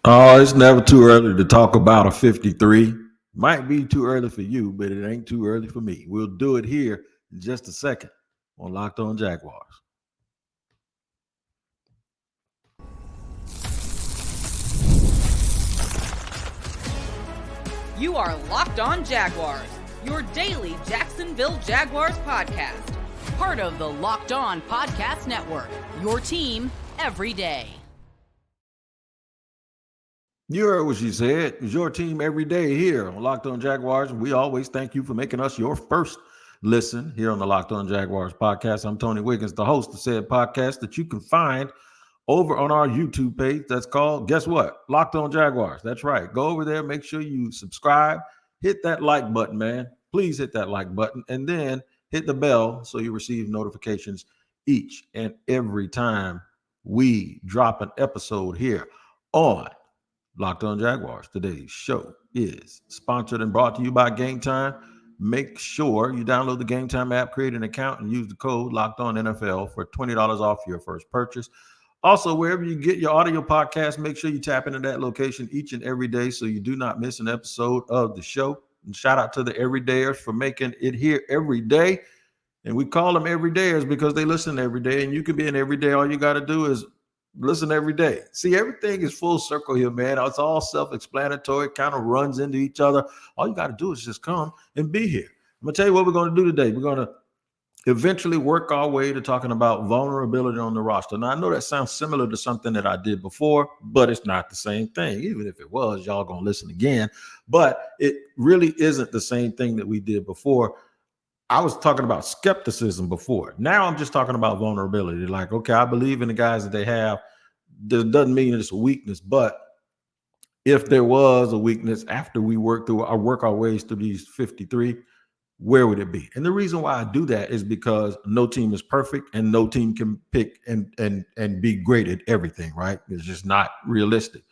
Oh, it's never too early to talk about a 53. Might be too early for you, but it ain't too early for me. We'll do it here in just a second on Locked On Jaguars. You are Locked On Jaguars, your daily Jacksonville Jaguars podcast. Part of the Locked On Podcast Network, your team every day. You heard what she said. It's your team every day here on Locked On Jaguars. And we always thank you for making us your first listen here on the Locked On Jaguars podcast. I'm Tony Wiggins, the host of said podcast that you can find over on our YouTube page. That's called, guess what? Locked On Jaguars. That's right. Go over there. Make sure you subscribe. Hit that like button, man. Please hit that like button. And then hit the bell so you receive notifications each and every time we drop an episode here on Locked On Jaguars. Today's show is sponsored and brought to you by Gametime. Make sure you download the Gametime app, create an account, and use the code Locked On NFL for $20 off your first purchase. Also, wherever you get your audio podcast, make sure you tap into that location each and every day so you do not miss an episode of the show. And shout out to the everydayers for making it here every day. And we call them everydayers because they listen every day. And you can be an everyday. All you got to do is listen every day. See, everything is full circle here, man. It's all self-explanatory, kind of runs into each other. All you got to do is just come and be here. I'm going to tell you what we're going to do today. We're going to eventually work our way to talking about vulnerability on the roster. Now, I know that sounds similar to something that I did before, but it's not the same thing. Even if it was, y'all going to listen again. But it really isn't the same thing that we did before. I was talking about skepticism before. Now I'm just talking about vulnerability. Like, okay, I believe in the guys that they have. That doesn't mean it's a weakness, but if there was a weakness after we work our ways through these 53, where would it be? And the reason why I do that is because no team is perfect and no team can pick and be great at everything, right? It's just not realistic.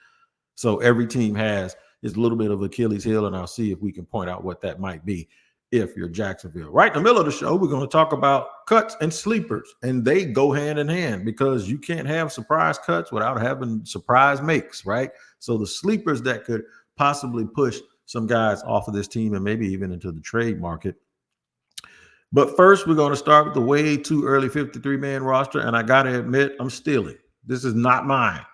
So every team has its little bit of Achilles heel, and I'll see if we can point out what that might be if you're Jacksonville. Right in the middle of the show, we're going to talk about cuts and sleepers, and they go hand in hand because you can't have surprise cuts without having surprise makes, right? So the sleepers that could possibly push some guys off of this team and maybe even into the trade market. But first, we're going to start with the way too early 53-man roster, and I got to admit, I'm stealing. This is not mine,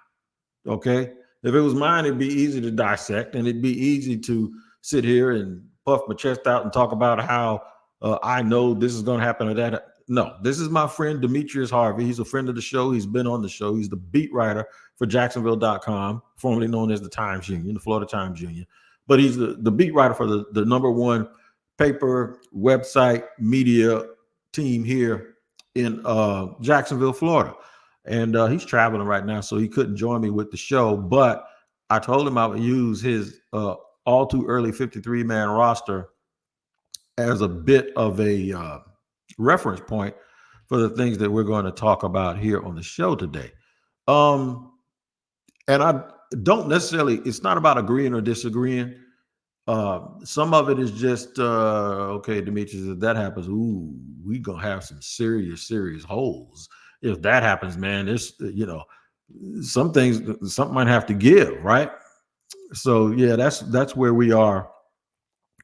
okay? If it was mine, it'd be easy to dissect, and it'd be easy to sit here and puff my chest out and talk about how I know this is going to happen or that. No, this is my friend Demetrius Harvey. He's a friend of the show. He's been on the show. He's the beat writer for Jacksonville.com, formerly known as the Times Union, the Florida Times Union. But he's the beat writer for the number one paper website media team here in Jacksonville, Florida. And he's traveling right now, so he couldn't join me with the show. But I told him I would use his all too early 53-man roster as a bit of a reference point for the things that we're going to talk about here on the show today. And I don't necessarily, it's not about agreeing or disagreeing. Some of it is just, okay, Demetrius, if that happens, we going to have some serious holes. If that happens, man, it's, something might have to give, right? So yeah, that's where we are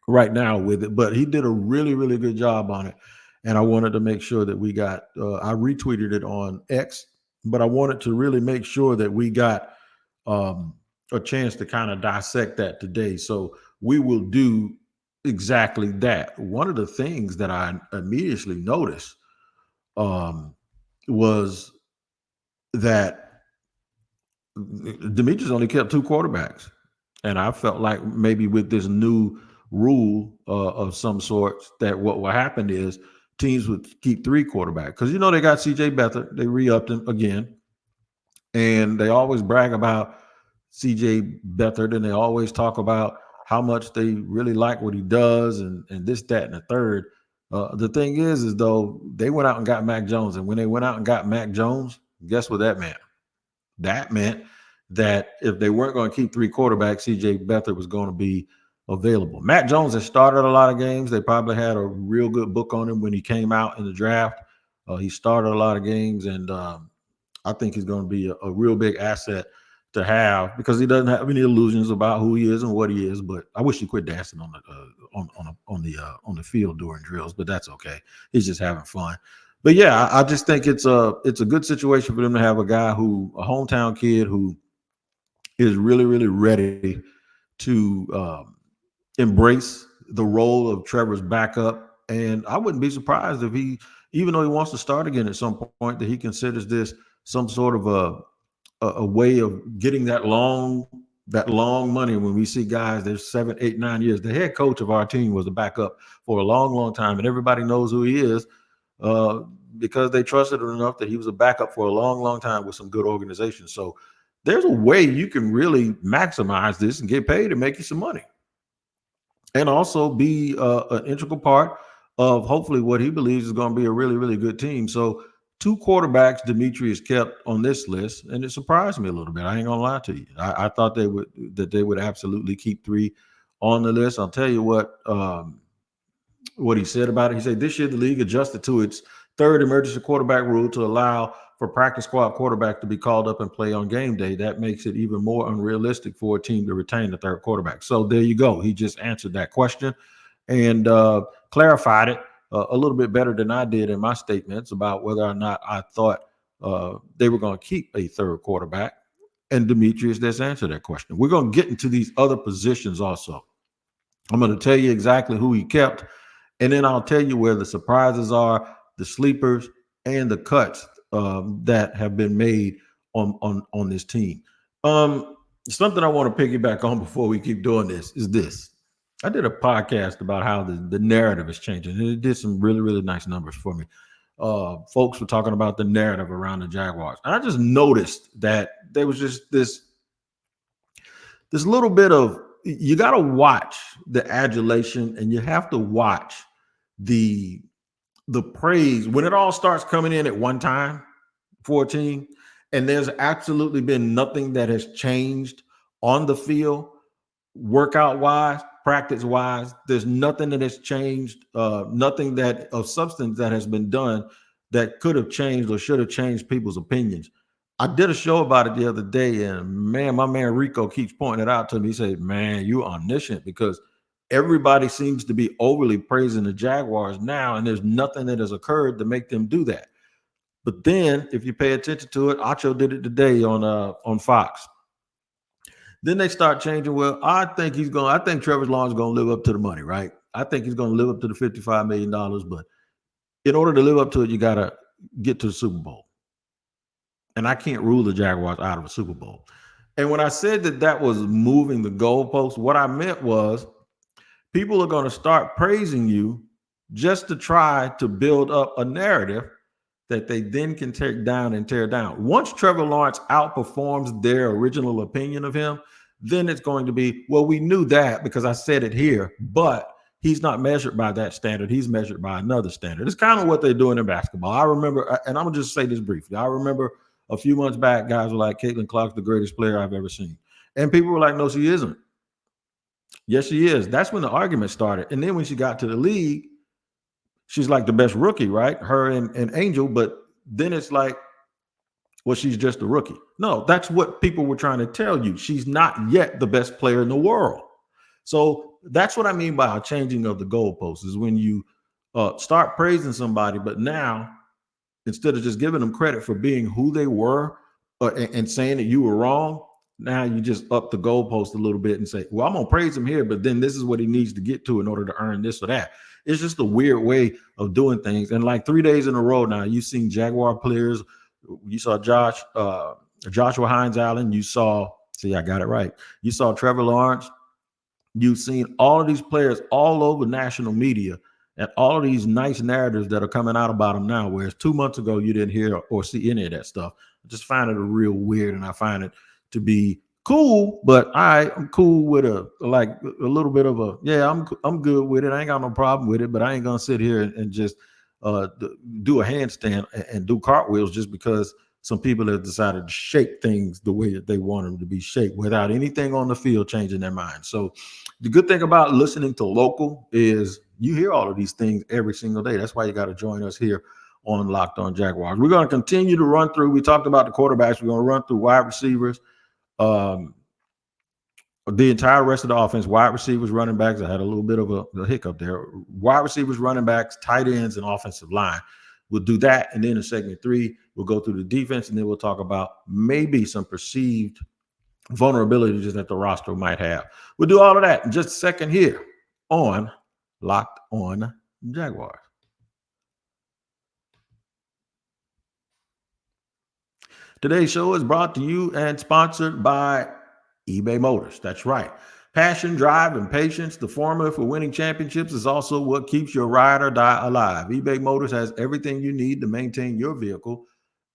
right now with it. But he did a really, really good job on it. And I wanted to make sure that we got, I retweeted it on X, but I wanted to really make sure that we got a chance to kind of dissect that today. So we will do exactly that. One of the things that I immediately noticed was that Demetrius only kept two quarterbacks. And I felt like maybe with this new rule of some sorts that what will happen is teams would keep three quarterbacks. Because, they got C.J. Beathard. They re-upped him again. And they always brag about C.J. Beathard, and they always talk about how much they really like what he does and this, that, and the third. The thing is though, they went out and got Mac Jones. And when they went out and got Mac Jones, guess what that meant? That meant that if they weren't going to keep three quarterbacks, C.J. Beathard was going to be available. Mac Jones has started a lot of games. They probably had a real good book on him when he came out in the draft. He started a lot of games, and I think he's going to be a real big asset to have, because he doesn't have any illusions about who he is and what he is. But I wish he quit dancing on the field during drills. But that's okay. He's just having fun. But yeah, I just think it's a good situation for them to have a guy a hometown kid who is really, really ready to embrace the role of Trevor's backup. And I wouldn't be surprised if even though he wants to start again at some point, that he considers this some sort of a way of getting that long money. When we see guys, there's 7, 8, 9 years. The head coach of our team was a backup for a long, long time, and everybody knows who he is because they trusted him enough that he was a backup for a long, long time with some good organization. So there's a way you can really maximize this and get paid and make you some money, and also be an integral part of hopefully what he believes is going to be a really, really good team. So 2 quarterbacks Demetrius kept on this list, and it surprised me a little bit. I ain't gonna lie to you. I thought they would absolutely keep 3 on the list. I'll tell you what he said about it. He said this year the league adjusted to its 3rd emergency quarterback rule to allow for practice squad quarterback to be called up and play on game day. That makes it even more unrealistic for a team to retain the 3rd quarterback. So there you go. He just answered that question and clarified it a little bit better than I did in my statements about whether or not I thought they were going to keep a 3rd quarterback. And Demetrius just answered that question. We're going to get into these other positions also. I'm going to tell you exactly who he kept, and then I'll tell you where the surprises are, the sleepers, and the cuts that have been made on this team. Something I want to piggyback on before we keep doing this is this. I did a podcast about how the narrative is changing, and it did some really, really nice numbers for me. Folks were talking about the narrative around the Jaguars, and I just noticed that there was just this little bit of, you got to watch the adulation, and you have to watch the praise when it all starts coming in at one time for a team, and there's absolutely been nothing that has changed on the field, workout wise, practice wise. There's nothing that has changed, nothing that of substance that has been done that could have changed or should have changed people's opinions. I did a show about it the other day, and man, my man Rico keeps pointing it out to me. He said, man, you're omniscient, because everybody seems to be overly praising the Jaguars now, and there's nothing that has occurred to make them do that. But then if you pay attention to it, Acho did it today on Fox. Then they start changing. Well, I think Trevor Lawrence is going to live up to the money, right? I think he's going to live up to the $55 million, but in order to live up to it, you got to get to the Super Bowl. And I can't rule the Jaguars out of a Super Bowl. And when I said that was moving the goalpost, what I meant was people are going to start praising you just to try to build up a narrative that they then can tear down. Once Trevor Lawrence outperforms their original opinion of him, then it's going to be, well, we knew that because I said it here, but he's not measured by that standard. He's measured by another standard. It's kind of what they're doing in basketball. I remember, and I'm going to just say this briefly. I remember a few months back, guys were like, Caitlin Clark's the greatest player I've ever seen. And people were like, no, she isn't. Yes, she is. That's when the argument started. And then when she got to the league, she's like the best rookie, right? Her and Angel. But then it's like, well, she's just a rookie. No, that's what people were trying to tell you. She's not yet the best player in the world. So that's what I mean by a changing of the goalposts, is when you start praising somebody, but now instead of just giving them credit for being who they were and saying that you were wrong, now you just up the goalpost a little bit and say, well, I'm going to praise him here, but then this is what he needs to get to in order to earn this or that. It's just a weird way of doing things. And like 3 days in a row now, you've seen Jaguar players. You saw Joshua Hines-Allen. You saw Trevor Lawrence. You've seen all of these players all over national media and all of these nice narratives that are coming out about them now, whereas 2 months ago you didn't hear or see any of that stuff. I just find it a real weird, and I find it to be cool, but I'm cool with a little bit of a, yeah, I'm good with it. I ain't got no problem with it, but I ain't gonna sit here and just do a handstand and do cartwheels just because some people have decided to shape things the way that they want them to be shaped without anything on the field changing their mind. So the good thing about listening to local is you hear all of these things every single day. That's why you got to join us here on Locked On Jaguars. We're going to continue to run through. We talked about the quarterbacks. We're going to run through wide receivers, The entire rest of the offense, wide receivers, running backs. I had a little bit of a hiccup there. Wide receivers, running backs, tight ends, and offensive line. We'll do that. And then in segment 3, we'll go through the defense, and then we'll talk about maybe some perceived vulnerabilities that the roster might have. We'll do all of that in just a second here on Locked On Jaguars. Today's show is brought to you and sponsored by eBay Motors. That's right. Passion, drive, and patience, the formula for winning championships, is also what keeps your ride or die alive. eBay Motors has everything you need to maintain your vehicle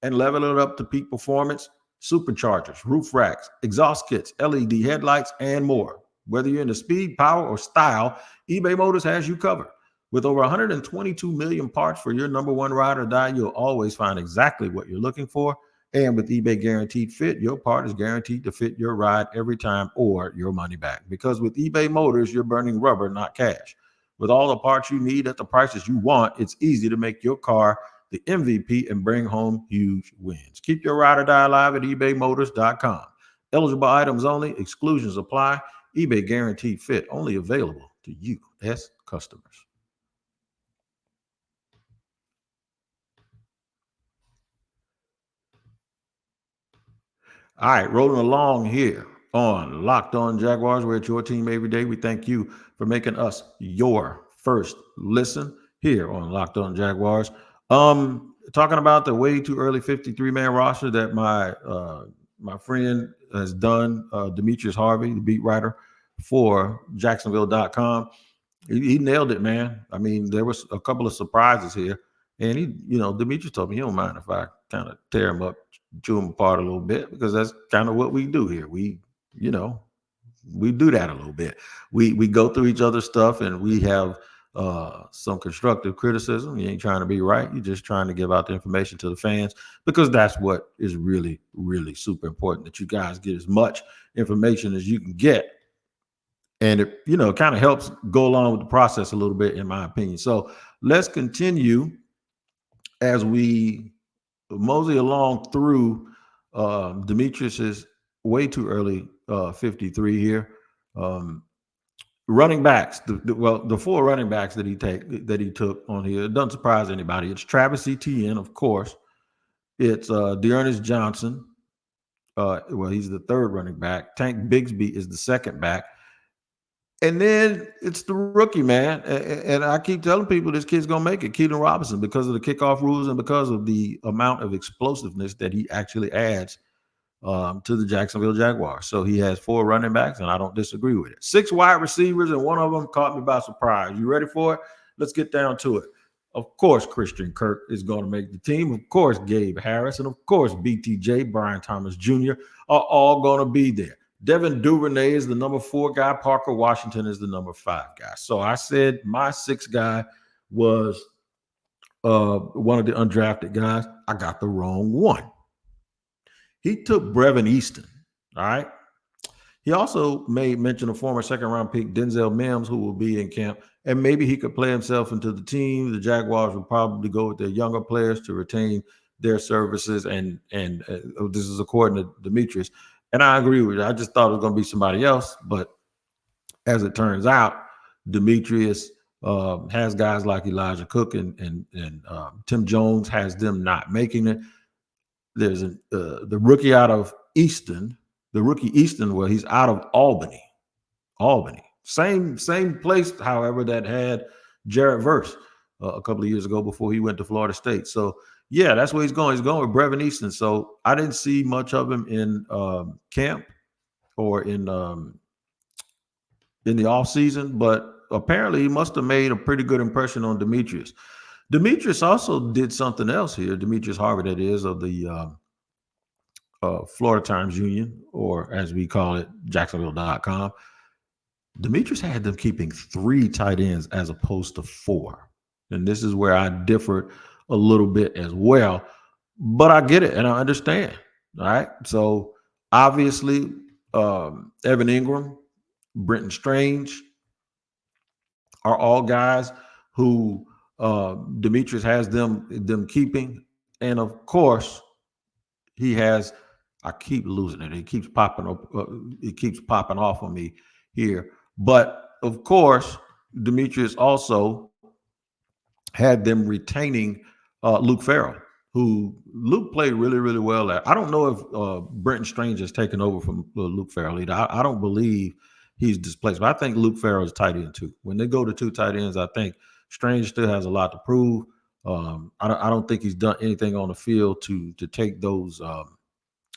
and level it up to peak performance: superchargers, roof racks, exhaust kits, LED headlights, and more. Whether you're into speed, power, or style, eBay Motors has you covered. With over 122 million parts for your number one ride or die, you'll always find exactly what you're looking for. And with eBay Guaranteed Fit, your part is guaranteed to fit your ride every time or your money back. Because with eBay Motors, you're burning rubber, not cash. With all the parts you need at the prices you want, it's easy to make your car the MVP and bring home huge wins. Keep your ride or die alive at ebaymotors.com. Eligible items only. Exclusions apply. eBay Guaranteed Fit, only available to U.S. customers. All right, rolling along here on Locked On Jaguars. We're at your team every day. We thank you for making us your first listen here on Locked On Jaguars. Talking about the way too early 53-man roster that my friend has done, Demetrius Harvey, the beat writer for Jacksonville.com. He nailed it, man. I mean, there was a couple of surprises here. And Demetrius told me he don't mind if I kind of tear him up, chew them apart a little bit, because that's kind of what we do here. We do that a little bit. We go through each other's stuff, and we have some constructive criticism. You ain't trying to be right. You're just trying to give out the information to the fans, because that's what is really, really super important, that you guys get as much information as you can get. And it, kind of helps go along with the process a little bit, in my opinion. So let's continue as we mosey along through Demetrius's way too early 53 here. Running backs, the 4 running backs that he took on here, it doesn't surprise anybody. It's Travis Etienne, of course. It's Dearness Johnson. He's the 3rd running back. Tank Bigsby is the 2nd back. And then it's the rookie, man. And I keep telling people this kid's going to make it, Keelan Robinson, because of the kickoff rules and because of the amount of explosiveness that he actually adds to the Jacksonville Jaguars. So he has 4 running backs, and I don't disagree with it. 6 wide receivers, and one of them caught me by surprise. You ready for it? Let's get down to it. Of course, Christian Kirk is going to make the team. Of course, Gabe Harris, and of course, BTJ, Brian Thomas Jr. are all going to be there. Devin Duvernay is the number 4 guy. Parker Washington is the number 5 guy. So I said my 6th guy was one of the undrafted guys. I got the wrong one. He took Brevin Easton. All right. He also made mention of former 2nd-round pick Denzel Mims, who will be in camp, and maybe he could play himself into the team. The Jaguars will probably go with their younger players to retain their services, and this is according to Demetrius. And I agree with you. I just thought it was going to be somebody else. But as it turns out, Demetrius has guys like Elijah Cook and Tim Jones has them not making it. There's the rookie out of Easton. The rookie Easton, well, he's out of Albany. Same place, however, that had Jared Verse a couple of years ago before he went to Florida State. So, yeah, that's where he's going. He's going with Brevin Easton. So I didn't see much of him in camp or in the offseason, but apparently he must have made a pretty good impression on Demetrius. Demetrius also did something else here. Demetrius Harvey, that is, of the Florida Times Union, or as we call it, Jacksonville.com. Demetrius had them keeping 3 tight ends as opposed to 4. And this is where I differ a little bit as well, but I get it and I understand. All right. So obviously, Evan Ingram, Brenton Strange are all guys who Demetrius has them keeping. And of course, he has I keep losing it. It keeps popping up. It keeps popping off on me here. But of course, Demetrius also had them retaining Luke Farrell, who Luke played really, really well at. I don't know if Brenton Strange has taken over from Luke Farrell either. I don't believe he's displaced, but I think Luke Farrell is tight end too. When they go to two tight ends, I think Strange still has a lot to prove. I don't think he's done anything on the field to take those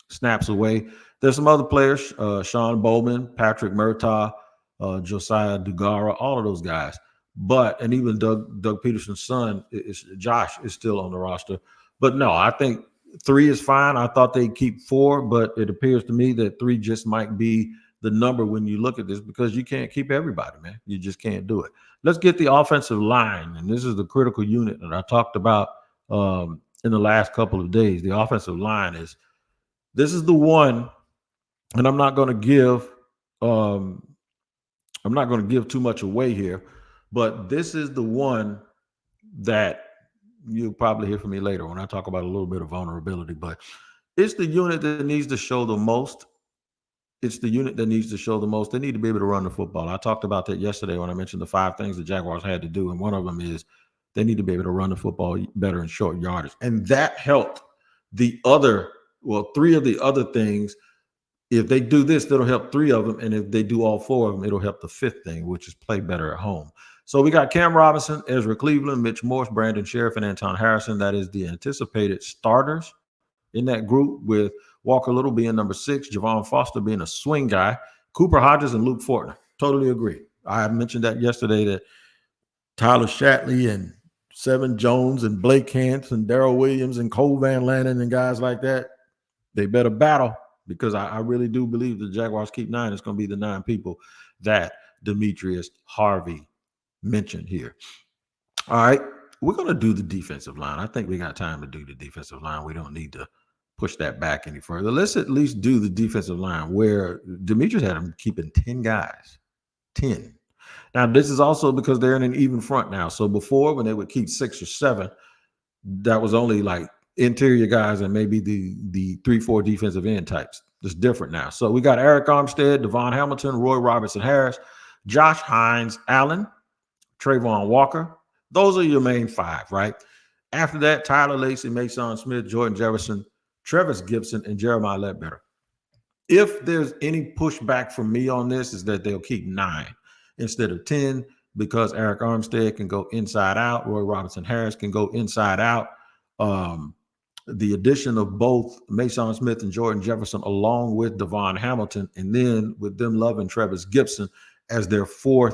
snaps away. There's some other players, Sean Bowman, Patrick Murtaugh, Josiah Dugara, all of those guys. And even Doug Peterson's son, Josh, is still on the roster. But no, I think 3 is fine. I thought they'd keep 4, but it appears to me that 3 just might be the number when you look at this, because you can't keep everybody, man. You just can't do it. Let's get the offensive line, and this is the critical unit that I talked about in the last couple of days. The offensive line this is the one, and I'm not going to give too much away here, but this is the one that you'll probably hear from me later when I talk about a little bit of vulnerability. But it's the unit that needs to show the most. It's the unit that needs to show the most. They need to be able to run the football. I talked about that yesterday when I mentioned the 5 things the Jaguars had to do, and one of them is they need to be able to run the football better in short yardage. And that helped the other, 3 of the other things. If they do this, that'll help 3 of them. And if they do all 4 of them, it'll help the 5th thing, which is play better at home. So we got Cam Robinson, Ezra Cleveland, Mitch Morse, Brandon Sheriff, and Anton Harrison. That is the anticipated starters in that group, with Walker Little being number 6, Javon Foster being a swing guy, Cooper Hodges, and Luke Fortner. Totally agree. I mentioned that yesterday, that Tyler Shatley and Sevin Jones and Blake Hance and Darrell Williams and Cole Van Lannon and guys like that, they better battle, because I really do believe the Jaguars keep 9. It's going to be the 9 people that Demetrius Harvey mentioned here. All right, we're going to do the defensive line. I think we got time to do the defensive line. We don't need to push that back any further. Let's at least do the defensive line, where Demetrius had them keeping 10 guys. 10. Now, this is also because they're in an even front now. So before, when they would keep 6 or 7, that was only like interior guys and maybe the 3-4 defensive end types. It's different now. So we got Eric Armstead, Devon Hamilton, Roy Robertson Harris, Josh Hines Allen, Trayvon Walker. Those are your main 5, right? After that, Tyler Lacey, Mason Smith, Jordan Jefferson, Travis Gibson, and Jeremiah Ledbetter. If there's any pushback from me on this, is that they'll keep 9 instead of 10, because Eric Armstead can go inside out. Roy Robertson Harris can go inside out. The addition of both Mason Smith and Jordan Jefferson, along with Devon Hamilton, and then with them loving Travis Gibson as their 3rd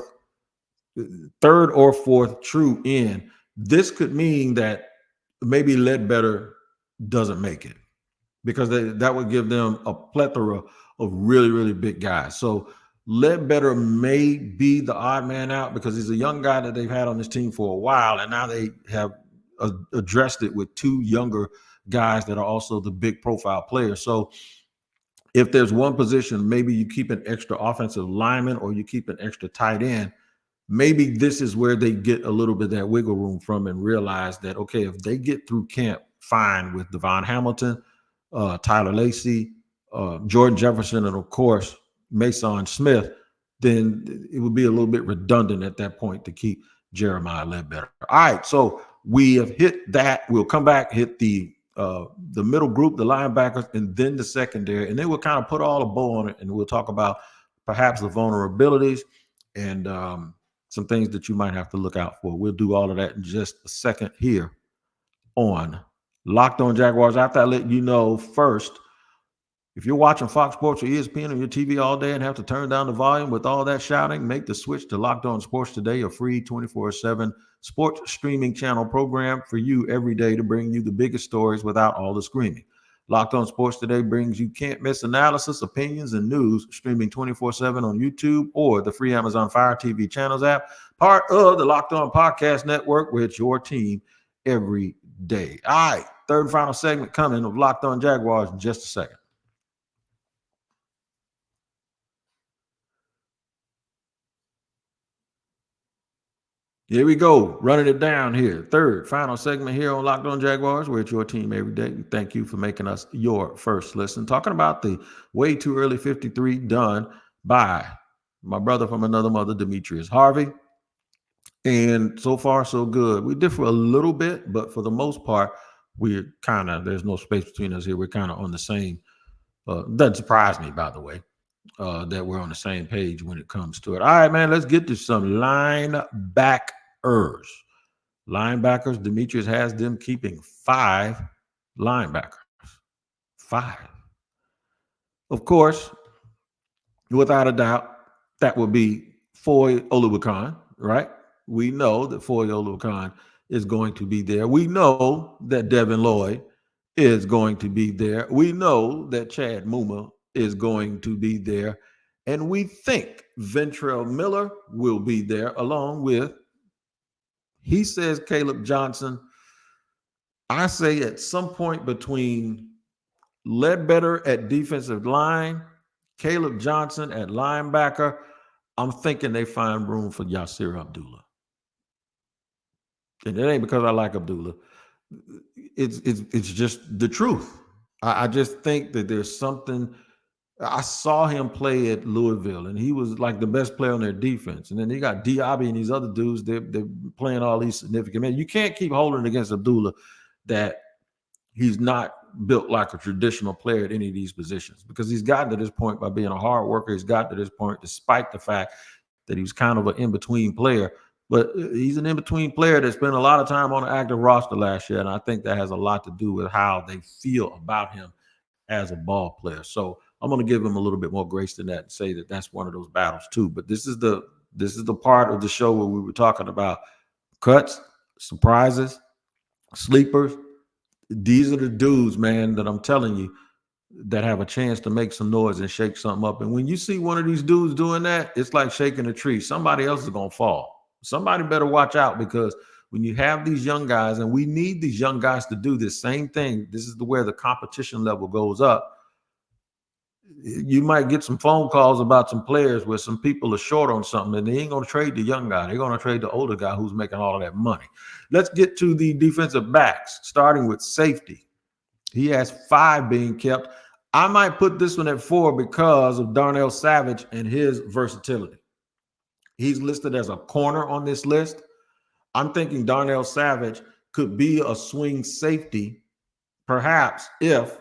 or 4th true end, this could mean that maybe Ledbetter doesn't make it, because that would give them a plethora of really, really big guys. So Ledbetter may be the odd man out, because he's a young guy that they've had on this team for a while, and now they have addressed it with 2 younger guys that are also the big profile players. So if there's one position, maybe you keep an extra offensive lineman or you keep an extra tight end, maybe this is where they get a little bit of that wiggle room from, and realize that, okay, if they get through camp fine with Devon Hamilton, Tyler Lacey, Jordan Jefferson, and of course Mason Smith, then it would be a little bit redundant at that point to keep Jeremiah Ledbetter. All right, so we have hit that. We'll come back, hit the middle group, the linebackers, and then the secondary, and then we'll kind of put all a bow on it, and we'll talk about perhaps the vulnerabilities and some things that you might have to look out for. We'll do all of that in just a second here on Locked On Jaguars. After I let you know first, if you're watching Fox Sports or ESPN on your TV all day and have to turn down the volume with all that shouting, make the switch to Locked On Sports Today, a free 24/7 sports streaming channel program for you every day to bring you the biggest stories without all the screaming. Locked On Sports Today brings you can't-miss analysis, opinions, and news, streaming 24/7 on YouTube or the free Amazon Fire TV channels app, part of the Locked On Podcast Network, where it's your team every day. All right, third and final segment coming of Locked On Jaguars in just a second. Here we go, running it down here. Third, final segment here on Locked On Jaguars. We're at your team every day. Thank you for making us your first listen. Talking about the way too early 53 done by my brother from another mother, Demetrius Harvey. And so far, so good. We differ a little bit, but for the most part, we're kind of, there's no space between us here. We're kind of on the same. Doesn't surprise me, by the way, that we're on the same page when it comes to it. All right, man, let's get to some linebackers. Linebackers, Demetrius has them keeping 5 linebackers. 5. Of course, without a doubt, that would be Foye Oluwakan, right? We know that Foye Oluwakan is going to be there. We know that Devin Lloyd is going to be there. We know that Chad Muma is going to be there. And we think Ventrell Miller will be there along with, he says, Caleb Johnson. I say at some point between Ledbetter at defensive line, Caleb Johnson at linebacker, I'm thinking they find room for Yasir Abdullah. And it ain't because I like Abdullah. It's just the truth. I just think that there's something. I saw him play at Louisville, and he was like the best player on their defense. And then you got Diaby and these other dudes. They're playing all these significant men. You can't keep holding against Abdullah that he's not built like a traditional player at any of these positions, because he's gotten to this point by being a hard worker. He's gotten to this point despite the fact that he was kind of an in-between player. But he's an in-between player that spent a lot of time on an active roster last year, and I think that has a lot to do with how they feel about him as a ball player. So I'm going to give him a little bit more grace than that and say that that's one of those battles too. But this is the part of the show where we were talking about cuts, surprises, sleepers. These are the dudes, man, that I'm telling you that have a chance to make some noise and shake something up. And when you see one of these dudes doing that, it's like shaking a tree. Somebody else is going to fall. Somebody better watch out, because when you have these young guys, and we need these young guys to do this same thing, this is where the competition level goes up. You might get some phone calls about some players where some people are short on something, and they ain't going to trade the young guy. They're going to trade the older guy who's making all of that money. Let's get to the defensive backs, starting with safety. He has 5 being kept. I might put this one at 4 because of Darnell Savage and his versatility. He's listed as a corner on this list. I'm thinking Darnell Savage could be a swing safety, perhaps, if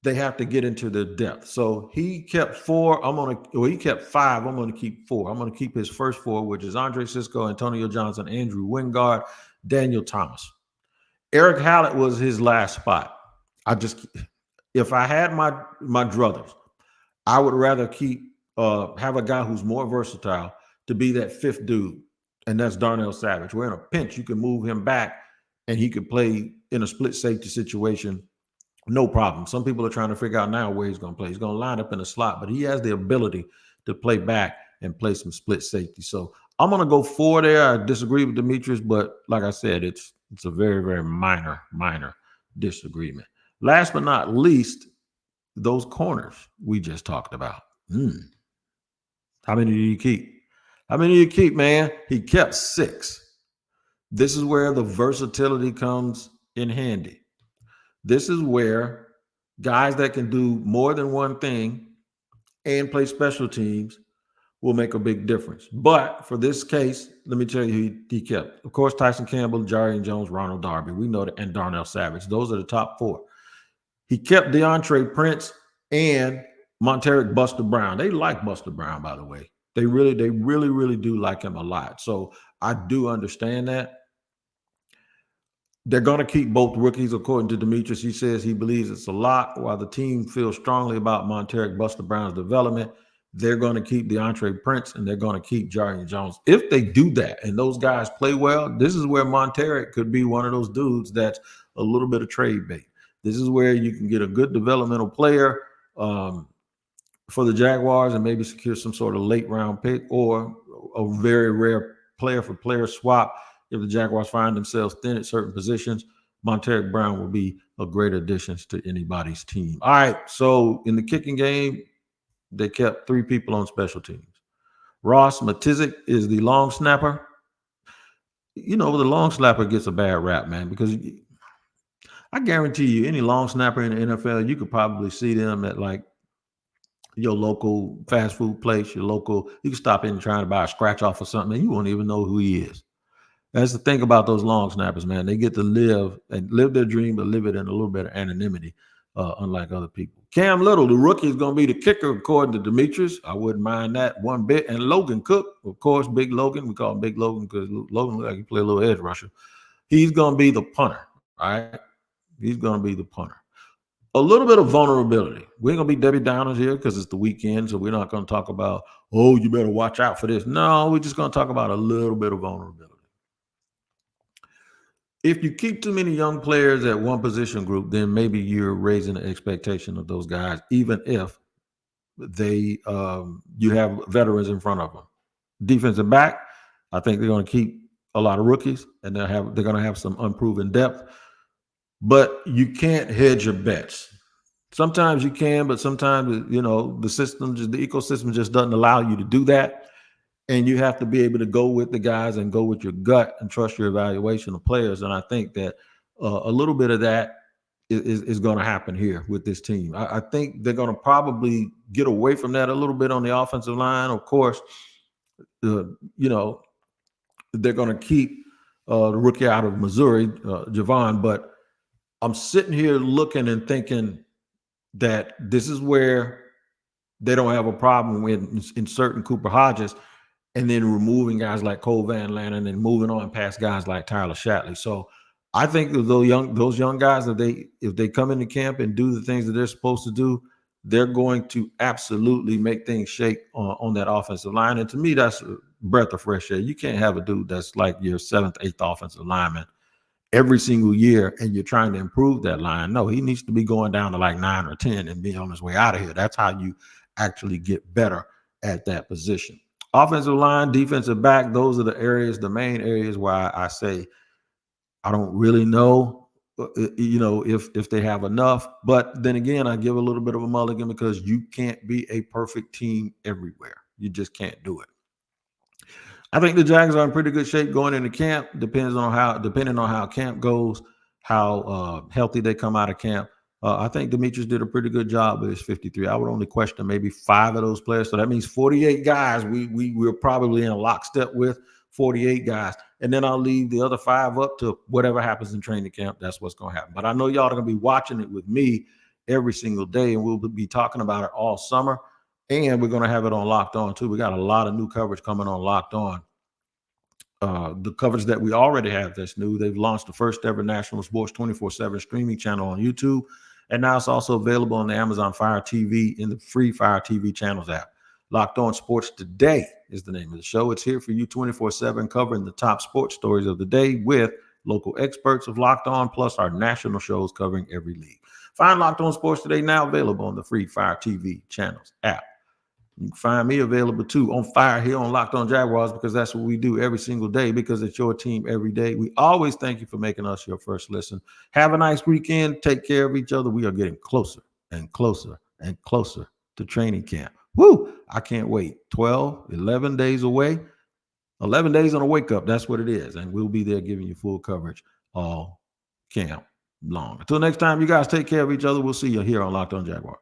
they have to get into the depth. So he kept 4. He kept 5. I'm going to keep 4. I'm going to keep his first 4, which is Andre Sisco, Antonio Johnson, Andrew Wingard, Daniel Thomas. Eric Hallett was his last spot. If I had my druthers, I would rather have a guy who's more versatile to be that 5th dude, and that's Darnell Savage. We're in a pinch. You can move him back, and he could play in a split safety situation, no problem. Some people are trying to figure out now where he's going to play. He's going to line up in a slot, but he has the ability to play back and play some split safety. So I'm going to go 4 there. I disagree with Demetrius, but like I said, it's a very, very minor disagreement. Last but not least, those corners we just talked about. How many do you keep? How many do you keep, man? He kept 6. This is where the versatility comes in handy. This is where guys that can do more than one thing and play special teams will make a big difference. But for this case, let me tell you who he kept. Of course, Tyson Campbell, Jarian Jones, Ronald Darby. We know that, and Darnell Savage. Those are the top 4. He kept DeAndre Prince and Monteric Buster Brown. They like Buster Brown, by the way. They really do like him a lot. So I do understand that. They're going to keep both rookies, according to Demetrius. He says he believes it's a lot. While the team feels strongly about Monteric Buster Brown's development, they're going to keep DeAndre Prince and they're going to keep Jarian Jones. If they do that and those guys play well, this is where Monteric could be one of those dudes that's a little bit of trade bait. This is where you can get a good developmental player for the Jaguars and maybe secure some sort of late round pick or a very rare player for player swap. If the Jaguars find themselves thin at certain positions, Monteric Brown will be a great addition to anybody's team. All right, so in the kicking game, they kept 3 people on special teams. Ross Matizik is the long snapper. the long snapper gets a bad rap, man, because I guarantee you, any long snapper in the NFL, you could probably see them at like your local fast food place, you can stop in and try to buy a scratch off or something, and you won't even know who he is. That's the thing about those long snappers, man. They get to live their dream, but live it in a little bit of anonymity, unlike other people. Cam Little, the rookie, is going to be the kicker, according to Demetrius. I wouldn't mind that one bit. And Logan Cook, of course, Big Logan. We call him Big Logan because Logan looks like he play a little edge rusher. He's going to be the punter, all right? He's going to be the punter. A little bit of vulnerability. We ain't going to be Debbie Downers here because it's the weekend, so we're not going to talk about, oh, you better watch out for this. No, we're just going to talk about a little bit of vulnerability. If you keep too many young players at one position group, then maybe you're raising the expectation of those guys, even if you have veterans in front of them. Defensive back, I think they're going to keep a lot of rookies, and they're going to have some unproven depth. But you can't hedge your bets. Sometimes you can, but sometimes the ecosystem just doesn't allow you to do that. And you have to be able to go with the guys and go with your gut and trust your evaluation of players. And I think that a little bit of that is going to happen here with this team. I think they're going to probably get away from that a little bit on the offensive line. Of course, they're going to keep the rookie out of Missouri, Javon. But I'm sitting here looking and thinking that this is where they don't have a problem with inserting Cooper Hodges and then removing guys like Cole Van Lannon and moving on past guys like Tyler Shatley. So I think those young guys, if they come into camp and do the things that they're supposed to do, they're going to absolutely make things shake on that offensive line. And to me, that's a breath of fresh air. You can't have a dude that's like your 7th, 8th offensive lineman every single year and you're trying to improve that line. No, he needs to be going down to like 9 or 10 and be on his way out of here. That's how you actually get better at that position. Offensive line, defensive back, those are the main areas where I say I don't really know, if they have enough. But then again, I give a little bit of a mulligan because you can't be a perfect team everywhere. You just can't do it. I think the Jags are in pretty good shape going into camp. Depending on how camp goes, how healthy they come out of camp. I think Demetrius did a pretty good job with his 53. I would only question maybe 5 of those players. So that means 48 guys we're probably in a lockstep with 48 guys. And then I'll leave the other 5 up to whatever happens in training camp. That's what's going to happen. But I know y'all are going to be watching it with me every single day, and we'll be talking about it all summer. And we're going to have it on Locked On, too. We got a lot of new coverage coming on Locked On. The coverage that we already have that's new. They've launched the first ever national sports 24/7 streaming channel on YouTube. And now it's also available on the Amazon Fire TV in the free Fire TV channels app. Locked On Sports Today is the name of the show. It's here for you 24/7, covering the top sports stories of the day with local experts of Locked On, plus our national shows covering every league. Find Locked On Sports Today now available on the free Fire TV channels app. You can find me available too on Fire here on Locked On Jaguars, because that's what we do every single day, because it's your team every day. We always thank you for making us your first listen. Have a nice weekend. Take care of each other. We are getting closer and closer and closer to training camp. Woo! I can't wait. 12, 11 days away. 11 days on a wake up. That's what it is. And we'll be there giving you full coverage all camp long. Until next time, you guys take care of each other. We'll see you here on Locked On Jaguars.